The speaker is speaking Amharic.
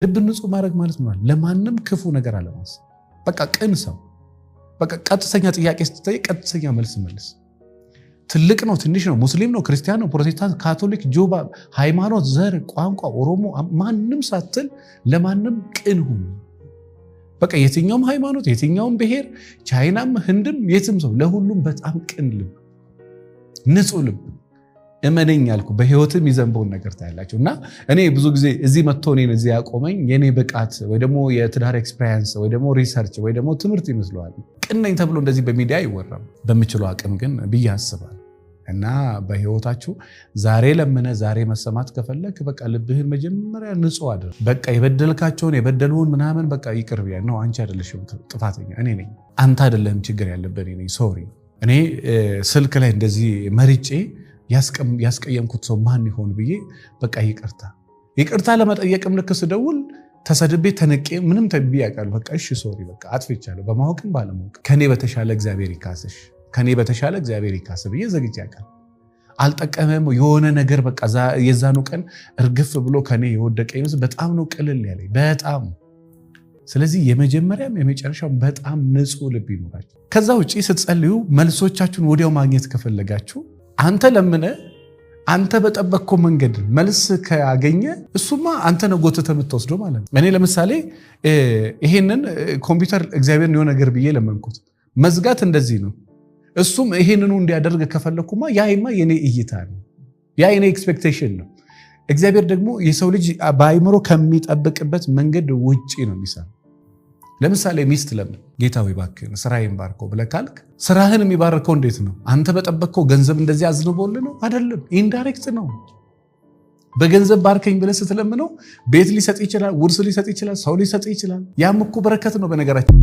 ልብ ንጹህ ማድረግ ማለት ነው ለማንም ክፉ ነገር አለማሰብ። በቃ ቅን ሰው፣ በቃ ቀጥተኛ ጥያቄ ስትጠይቅ ቀጥተኛ መልስ መልስ። ትልቅ ነው ትንሽ ነው፣ ሙስሊም ነው ክርስቲያን ነው ፕሮቴስታንት ካቶሊክ ጆባ፣ ሃይማኖት፣ ዘር፣ ቋንቋ፣ ኦሮሞ ማንም ሳትል ለማንም ቅን ሁኑ። በቃ የትኛውም ሃይማኖት የትኛውም ብሔር ቻይናም ህንድም የትም ሰው ለሁሉም በጣም ቅን ልብ፣ ንጹህ ልብ እመነኝ ያልኩ በህይወትም ይዘንበውን ነገር ታያላችሁ። እና እኔ ብዙ ጊዜ እዚህ መጥቶ እኔን እዚህ ያቆመኝ የኔ ብቃት ወይ ደግሞ የትዳር ኤክስፒሪየንስ ወይ ደግሞ ሪሰርች ወይ ደግሞ ትምህርት ይመስለዋል። ቅን ነኝ ተብሎ እንደዚህ በሚዲያ አይወራም። በምችለው አቅም ግን ብዬ አስባለሁ። እና በህይወታችሁ ዛሬ ለምነ ዛሬ መሰማት ከፈለክ በቃ ልብህን መጀመሪያ ንጹህ አድርግ። በቃ የበደልካቸውን የበደሉን ምናምን በቃ ይቅር ብያ ነው። አንቺ አይደለሽም ጥፋተኛ፣ እኔ ነኝ። አንተ አይደለም ችግር ያለበት እኔ ነኝ። ሶሪ። እኔ ስልክ ላይ እንደዚህ መርጬ ያስቀየምኩት ሰው ማን ይሆን ብዬ በቃ ይቅርታ ለመጠየቅም ልክ ስደውል ተሰድቤ ተነቄ ምንም ተብዬ ያውቃል። በቃ እሺ ሶሪ በቃ አጥፍቻለሁ፣ በማወቅም ባለማወቅ ከኔ በተሻለ እግዚአብሔር ይካስሽ፣ ከኔ በተሻለ እግዚአብሔር ይካስ ብዬ ዘግቼ ያውቃል። አልጠቀመም የሆነ ነገር በቃ የዛኑ ቀን እርግፍ ብሎ ከኔ የወደቀ ይመስል በጣም ነው ቅልል ያለኝ በጣም። ስለዚህ የመጀመሪያም የመጨረሻው በጣም ንጹህ ልብ ይኖራችሁ። ከዛ ውጪ ስትጸልዩ መልሶቻችሁን ወዲያው ማግኘት ከፈለጋችሁ አንተ ለምነ አንተ በጠበቅከው መንገድ መልስ ካገኘ እሱማ አንተ ነው ጎትተህ የምትወስደው ማለት ነው። እኔ ለምሳሌ ይሄንን ኮምፒውተር እግዚአብሔርን የሆነ ነገር ብዬ ለመንኩት መዝጋት እንደዚህ ነው። እሱም ይሄንኑ እንዲያደርግ ከፈለኩማ ያይማ የኔ እይታ ነው፣ ያ የኔ ኤክስፔክቴሽን ነው። እግዚአብሔር ደግሞ የሰው ልጅ በአይምሮ ከሚጠብቅበት መንገድ ውጪ ነው የሚሰራው። ለምሳሌ ሚስት ለምን ጌታ ወይ እባክህን ስራዬን ባርከው ብለህ ካልክ ስራህን የሚባርከው እንዴት ነው? አንተ በጠበቅከው ገንዘብ እንደዚህ አዝንቦልህ ነው አይደለም፣ ኢንዳይሬክት ነው። በገንዘብ ባርከኝ ብለህ ስትለምነው ቤት ሊሰጥ ይችላል፣ ውርስ ሊሰጥ ይችላል፣ ሰው ሊሰጥ ይችላል። ያም እኮ በረከት ነው በነገራችን